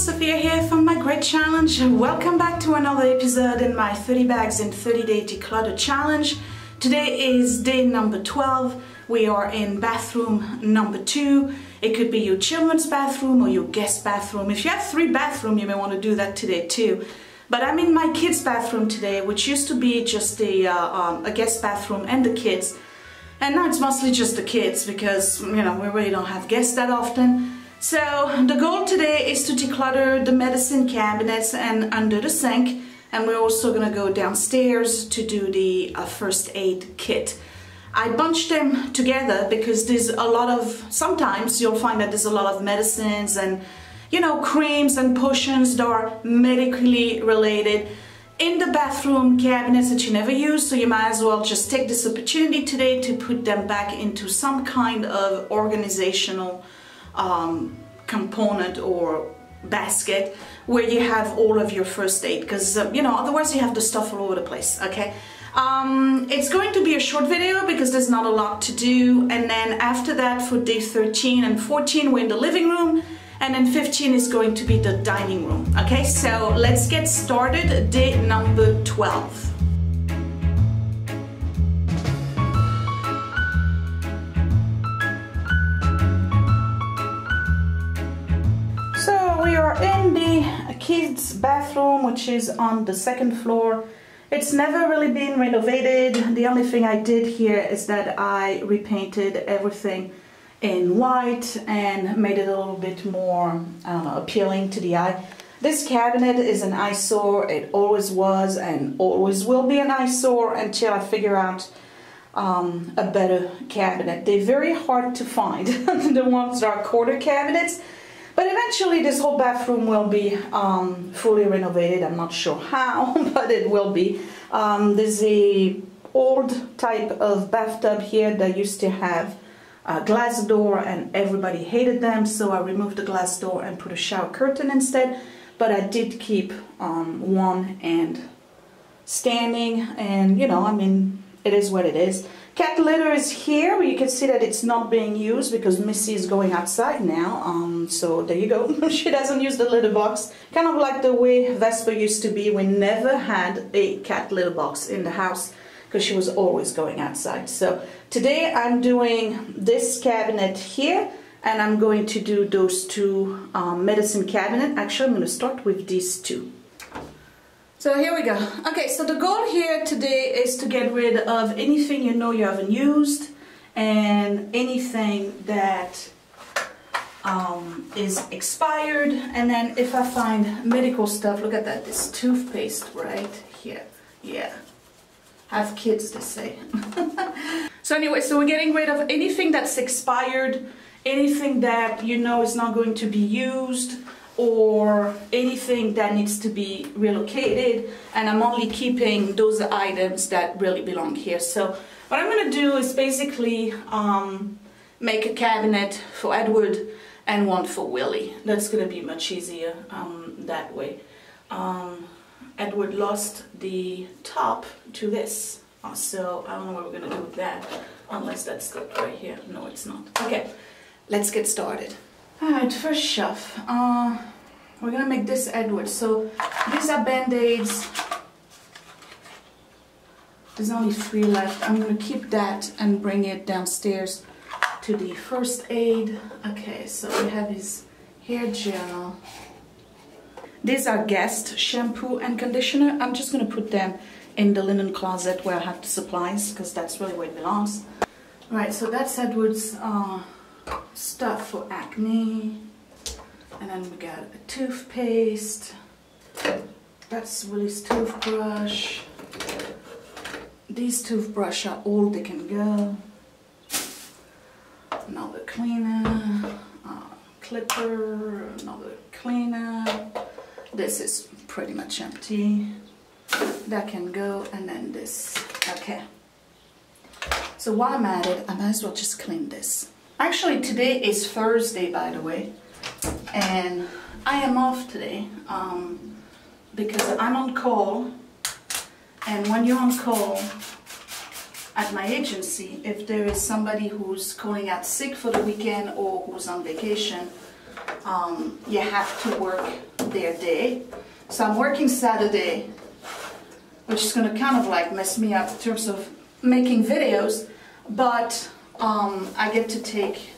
Sophia here from my Great Challenge. Welcome back to another episode in my 30 bags in 30-day declutter challenge. Today is day number 12. We are in bathroom number 2. It could be your children's bathroom or your guest bathroom. If you have 3 bathrooms, you may want to do that today too. But I'm in my kids' bathroom today, which used to be just a guest bathroom and the kids. And now it's mostly just the kids because, you know, we really don't have guests that often. So the goal today is to declutter the medicine cabinets and under the sink, and we're also going to go downstairs to do the first aid kit. I bunched them together because there's a lot of, sometimes you'll find that there's a lot of medicines and, you know, creams and potions that are medically related in the bathroom cabinets that you never use, so you might as well just take this opportunity today to put them back into some kind of organizational component or basket where you have all of your first aid, because you know, otherwise you have the stuff all over the place. Okay, it's going to be a short video because there's not a lot to do, and then after that for day 13 and 14 we're in the living room, and then 15 is going to be the dining room. Okay, so let's get started. Day number 12. We are in the kids' bathroom, which is on the 2nd floor. It's never really been renovated. The only thing I did here is that I repainted everything in white and made it a little bit more, I don't know, appealing to the eye. This cabinet is an eyesore. It always was and always will be an eyesore until I figure out a better cabinet. They're very hard to find, the ones that are quarter cabinets. But eventually this whole bathroom will be fully renovated. I'm not sure how, but it will be. There's a old type of bathtub here that used to have a glass door and everybody hated them, so I removed the glass door and put a shower curtain instead. But I did keep one end standing, and you know, I mean, it is what it is. Cat litter is here. You can see that it's not being used because Missy is going outside now. So there you go. She doesn't use the litter box. Kind of like the way Vespa used to be. We never had a cat litter box in the house because she was always going outside. So today I'm doing this cabinet here, and I'm going to do those 2 medicine cabinets. Actually, I'm going to start with these 2. So here we go. Okay, so the goal here today is to get rid of anything you know you haven't used and anything that is expired. And then if I find medical stuff, look at that, this toothpaste right here. Yeah, have kids, they say. So anyway, so we're getting rid of anything that's expired, anything that you know is not going to be used, or anything that needs to be relocated, and I'm only keeping those items that really belong here. So what I'm going to do is basically make a cabinet for Edward and one for Willie. That's going to be much easier that way. Edward lost the top to this, so I don't know what we're going to do with that, unless that's still right here. No, it's not. Okay, let's get started. Alright, first shove. We're gonna make this Edward. So these are band-aids. There's only 3 left. I'm gonna keep that and bring it downstairs to the first aid. Okay, so we have his hair gel. These are Guest shampoo and conditioner. I'm just gonna put them in the linen closet where I have the supplies, because that's really where it belongs. Alright, so that's Edward's stuff for acne, and then we got a toothpaste. That's Willie's toothbrush. These toothbrushes are all they can go. Another cleaner, clipper, another cleaner. This is pretty much empty. That can go, and then this. Okay. So while I'm at it, I might as well just clean this. Actually, today is Thursday, by the way, and I am off today because I'm on call, and when you're on call at my agency, if there is somebody who's calling out sick for the weekend or who's on vacation, you have to work their day. So I'm working Saturday, which is going to kind of like mess me up in terms of making videos, but I get to take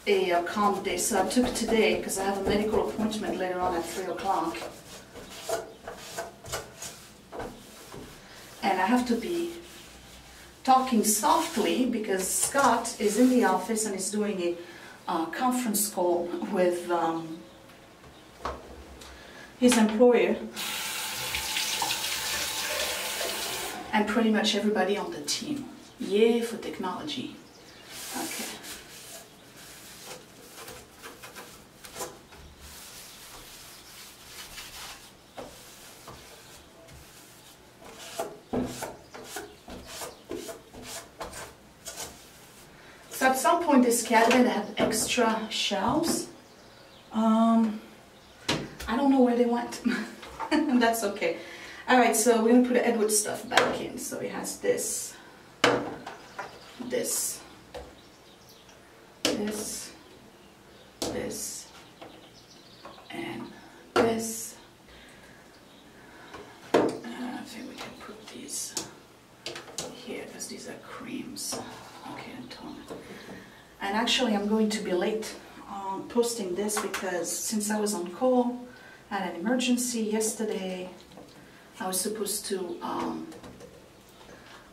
a calm day. So I took today because I have a medical appointment later on at 3 o'clock. And I have to be talking softly because Scott is in the office and is doing a conference call with his employer and pretty much everybody on the team. Yay for technology. Okay. So at some point this cabinet had extra shelves. I don't know where they went. That's okay. Alright, so we're going to put Edward stuff back in. So he has this, this, this, this, and this. I think we can put these here because these are creams. Okay, and tone. And actually I'm going to be late on posting this because since I was on call, I had an emergency yesterday. I was supposed to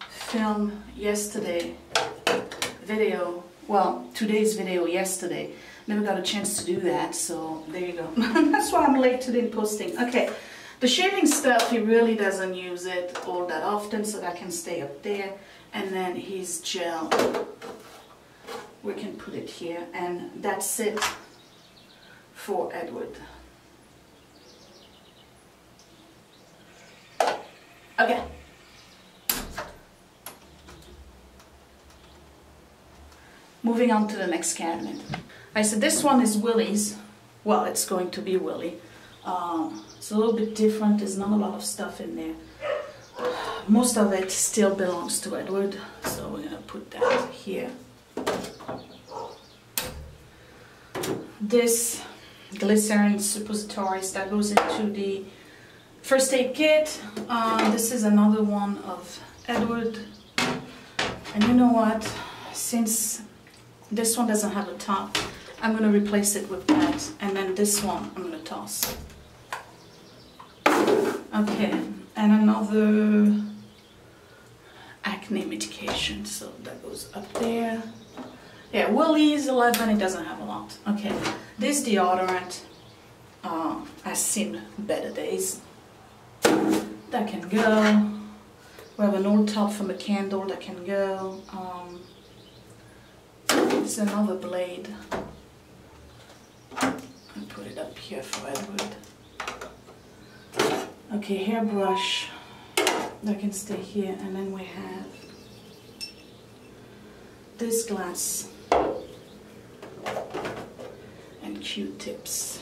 film yesterday video, well, today's video yesterday. Never got a chance to do that, so there you go. That's why I'm late today in posting. Okay, the shaving stuff, he really doesn't use it all that often, so that can stay up there. And then his gel, we can put it here, and that's it for Edward. Okay. Moving on to the next cabinet. I said this one is Willie's. Well, it's going to be Willie. It's a little bit different. There's not a lot of stuff in there. Most of it still belongs to Edward, so we're gonna put that here. This glycerin suppositories that goes into the first aid kit. This is another one of Edward. And you know what? Since this one doesn't have a top, I'm going to replace it with that. And then this one I'm going to toss. Okay, and another acne medication. So that goes up there. Yeah, Willie's 11, it doesn't have a lot. Okay, this deodorant has seen better days. That can go. We have an old top from a candle that can go. This is another blade. I'll put it up here for Edward. Okay, hairbrush. That can stay here. And then we have this glass and Q-tips.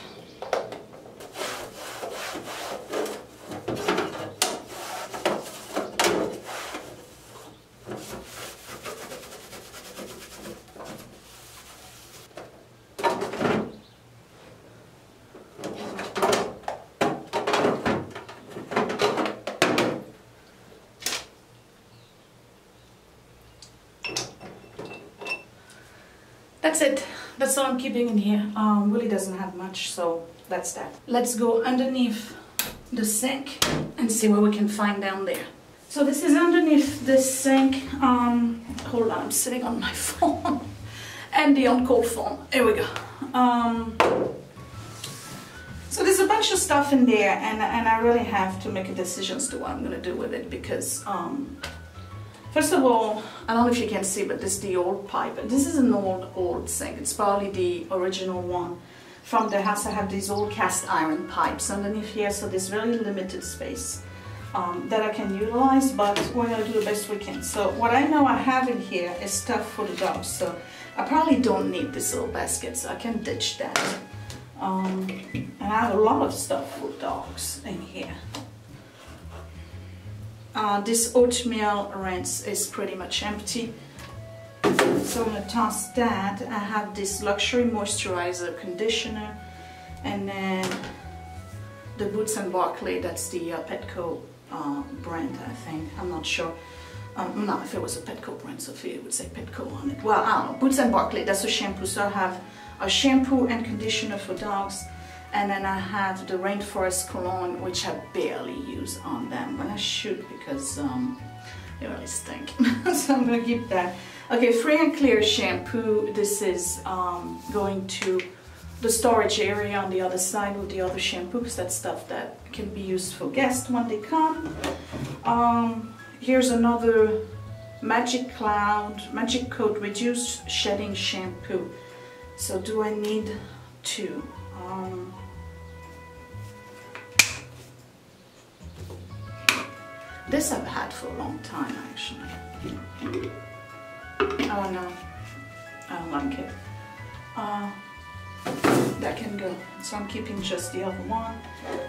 That's it. That's all I'm keeping in here. Willie doesn't have much, so that's that. Let's go underneath the sink and see what we can find down there. So this is underneath this sink. Hold on, I'm sitting on my phone and the on-call phone. Here we go. So there's a bunch of stuff in there, and I really have to make a decision as to what I'm going to do with it because first of all, I don't know if you can see, but this is the old pipe. This is an old sink. It's probably the original one from the house. I have these old cast iron pipes underneath here, so there's very limited space that I can utilize, but we're going to do the best we can. So what I know I have in here is stuff for the dogs, so I probably don't need this little basket, so I can ditch that. And I have a lot of stuff for dogs in here. This oatmeal rinse is pretty much empty. So I'm gonna toss that. I have this luxury moisturizer conditioner, and then the Boots and Barclay, that's the Petco brand, I think. I'm not sure. No, if it was a Petco brand, Sophia it would say Petco on it. Well, I don't know. Boots and Barclay, that's a shampoo. So I have a shampoo and conditioner for dogs, and then I have the Rainforest cologne, which I barely use on them, but I should because they really stink. So I'm gonna keep that. Okay, Free and Clear shampoo. This is going to the storage area on the other side with the other shampoo, because that's stuff that can be used for guests when they come. Here's another Magic Coat Reduced Shedding Shampoo. So do I need two? This I've had for a long time, actually. Oh no, I don't like it. That can go. So I'm keeping just the other one.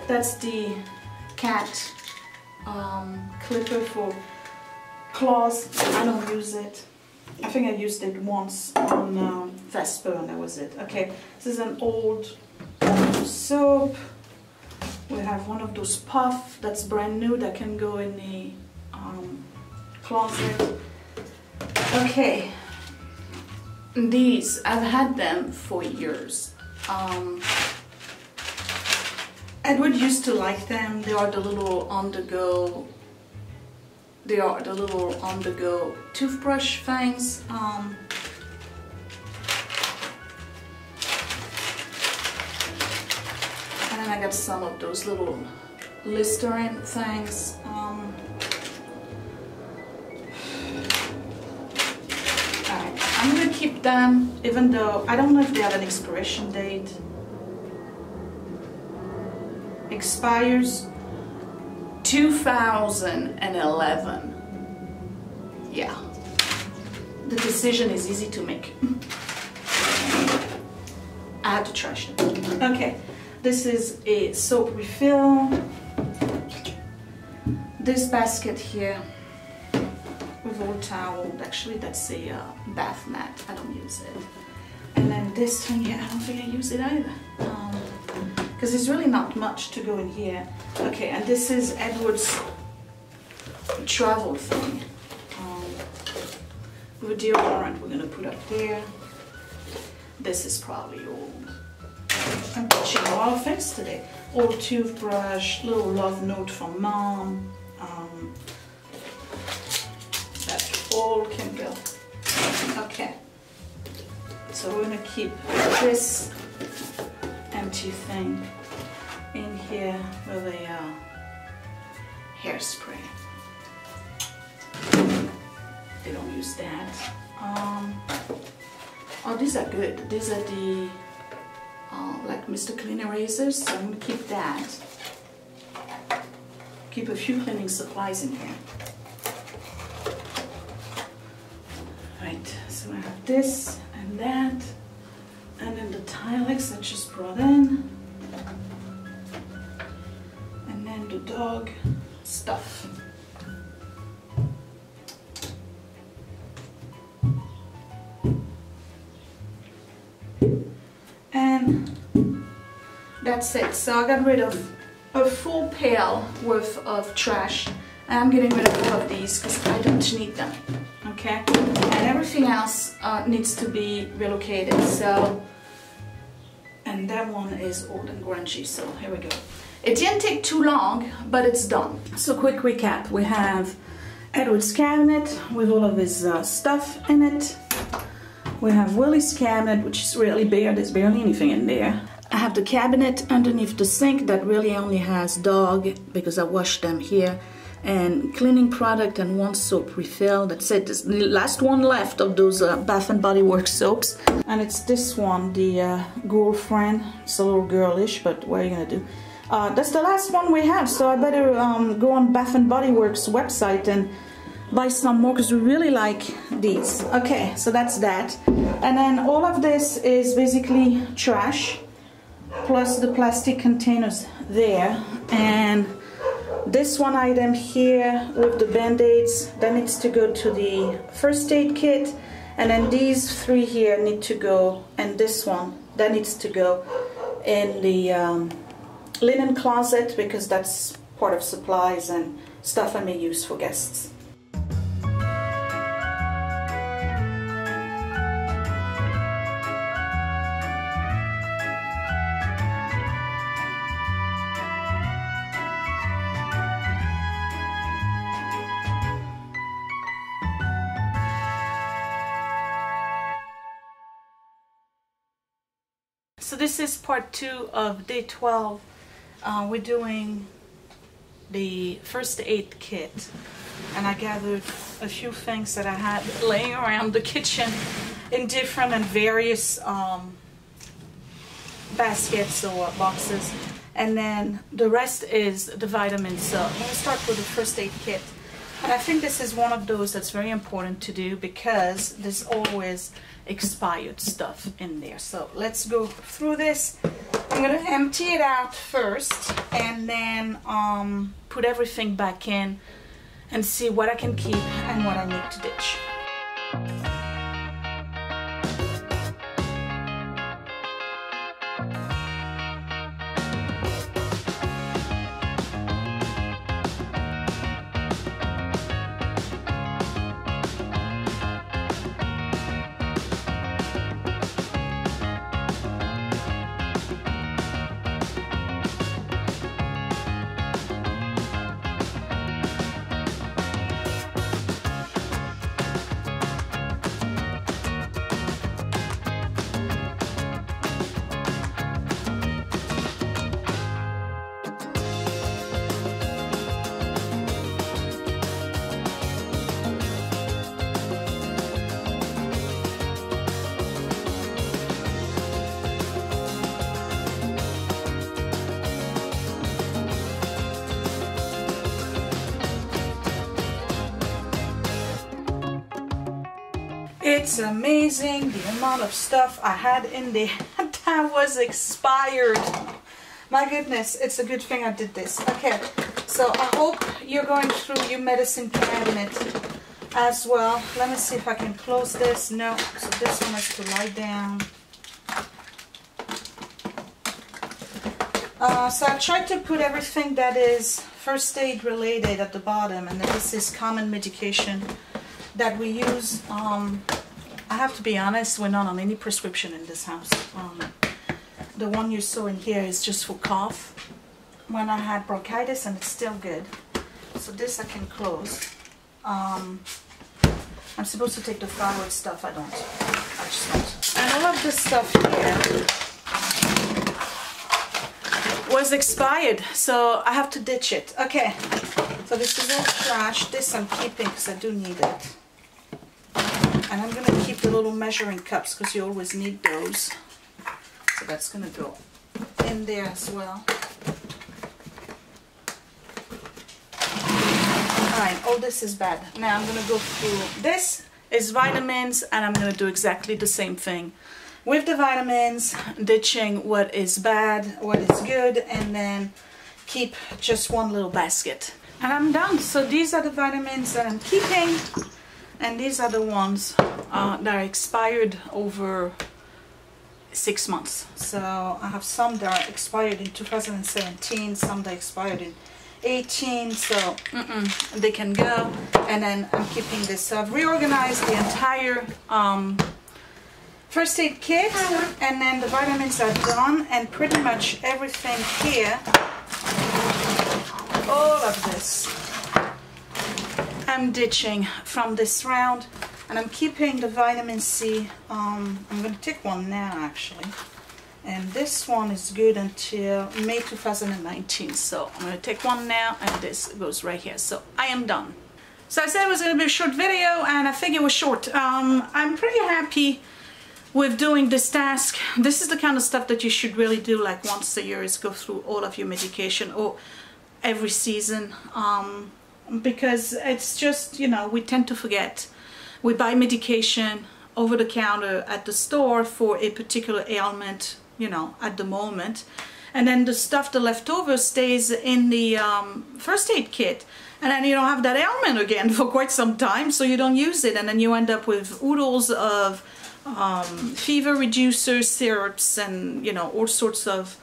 That's the cat clipper for claws. I don't use it. I think I used it once on Vesper and that was it. Okay, this is an old soap. We have one of those puff that's brand new that can go in the closet. Okay, these, I've had them for years. Edward used to like them. They are the little on-the-go toothbrush things. And then I got some of those little Listerine things. Alright, I'm gonna keep them, even though I don't know if they have an expiration date. Expires 2011. Yeah, the decision is easy to make. I had to trash it. Okay, this is a soap refill. This basket here with old towel. Actually, that's a bath mat. I don't use it. And then this thing here, I don't think I use it either. Because there's really not much to go in here. Okay, and this is Edward's travel thing. With deodorant we're gonna put up there. This is probably old. I'm touching a lot of things today. Old toothbrush, little love note from mom. That all can go. Okay. So we're gonna keep this empty thing in here with a hairspray. They don't use that. Oh, these are good. These are the like Mr. Clean erasers, so I'm gonna keep that. Keep a few cleaning supplies in here. Right, so I have this and that. And then the Tilex I just brought in. And then the dog stuff. And that's it. So I got rid of a full pail worth of trash. And I'm getting rid of all of these because I don't need them. Okay? And everything else needs to be relocated. So, and that one is old and grungy, so here we go. It didn't take too long, but it's done. So quick recap. We have Edward's cabinet with all of his stuff in it. We have Willie's cabinet, which is really bare. There's barely anything in there. I have the cabinet underneath the sink that really only has dog because I washed them here. And cleaning product and one soap refill. That's it. It's the last one left of those Bath and Body Works soaps. And it's this one, the Girlfriend. It's a little girlish, but what are you gonna do? That's the last one we have, so I better go on Bath and Body Works website and buy some more because we really like these. Okay, so that's that. And then all of this is basically trash, plus the plastic containers there. And this one item here with the band-aids, that needs to go to the first aid kit. And then these 3 here need to go, and this one, that needs to go in the linen closet, because that's part of supplies and stuff I may use for guests. So this is part 2 of day 12. We're doing the first aid kit, and I gathered a few things that I had laying around the kitchen in different and various baskets or boxes, and then the rest is the vitamins. So I'm going to start with the first aid kit, and I think this is one of those that's very important to do because there's always expired stuff in there. So let's go through this. I'm going to empty it out first and then put everything back in and see what I can keep and what I need to ditch. It's amazing the amount of stuff I had in there that was expired. My goodness, it's a good thing I did this. Okay, so I hope you're going through your medicine cabinet as well. Let me see if I can close this. No, so this one has to lie down. So I tried to put everything that is first aid related at the bottom, and then this is common medication that we use. I have to be honest, we're not on any prescription in this house. The one you saw in here is just for cough when I had bronchitis, and it's still good. So this I can close. I'm supposed to take the thyroid stuff. I don't. I just don't. And all of this stuff here was expired, so I have to ditch it. Okay, so this is all trash. This I'm keeping because I do need it. And I'm going to keep the little measuring cups because you always need those. So that's going to go in there as well. Alright, all this is bad. Now I'm going to go through. This is vitamins, and I'm going to do exactly the same thing with the vitamins, ditching what is bad, what is good, and then keep just one little basket. And I'm done. So these are the vitamins that I'm keeping. And these are the ones that are expired over 6 months. So I have some that are expired in 2017, some that expired in 18, so they can go. And then I'm keeping this. So I've reorganized the entire first aid kit, and then the vitamins are done, and pretty much everything here, all of this, I'm ditching from this round, and I'm keeping the vitamin C. I'm going to take one now actually, and this one is good until May 2019, so I'm going to take one now, and this goes right here. So I am done. So I said it was going to be a short video, and I think it was short. I'm pretty happy with doing this task. This is the kind of stuff that you should really do like once a year, is go through all of your medication, or every season. Because it's just, you know, we tend to forget. We buy medication over the counter at the store for a particular ailment, you know, at the moment, and then the stuff, the leftover, stays in the first aid kit, and then you don't have that ailment again for quite some time, so you don't use it, and then you end up with oodles of fever reducer syrups and, you know, all sorts of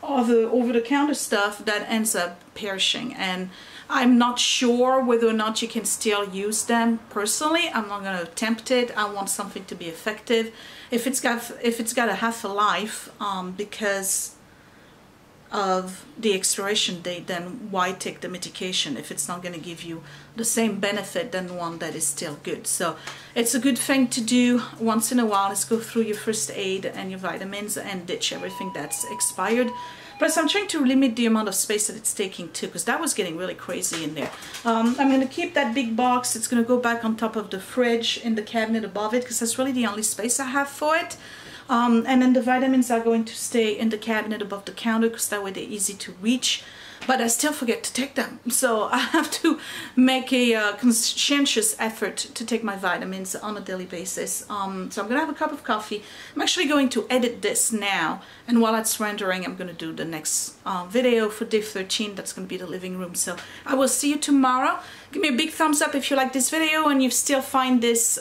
other over-the-counter stuff that ends up perishing. And I'm not sure whether or not you can still use them. Personally, I'm not going to attempt it. I want something to be effective. If it's got a half a life because of the expiration date, then why take the medication if it's not going to give you the same benefit than one that is still good? So it's a good thing to do once in a while, is go through your first aid and your vitamins and ditch everything that's expired. Plus I'm trying to limit the amount of space that it's taking too, because that was getting really crazy in there. I'm going to keep that big box. It's going to go back on top of the fridge in the cabinet above it, because that's really the only space I have for it. And then the vitamins are going to stay in the cabinet above the counter, because that way they're easy to reach. But I still forget to take them, so I have to make a conscientious effort to take my vitamins on a daily basis. So I'm gonna have a cup of coffee. I'm actually going to edit this now, and while it's rendering, I'm gonna do the next video for day 13. That's gonna be the living room. So I will see you tomorrow. Give me a big thumbs up if you like this video and you still find this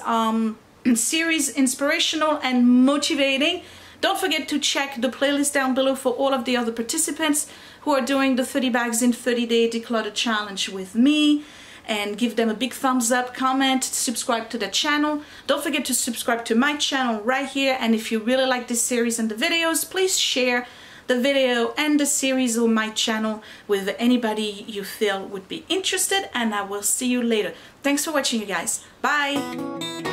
series inspirational and motivating. Don't forget to check the playlist down below for all of the other participants who are doing the 30 bags in 30-day declutter challenge with me, and give them a big thumbs up, comment, subscribe to the channel. Don't forget to subscribe to my channel right here, and if you really like this series and the videos, please share the video and the series on my channel with anybody you feel would be interested, and I will see you later. Thanks for watching, you guys. Bye!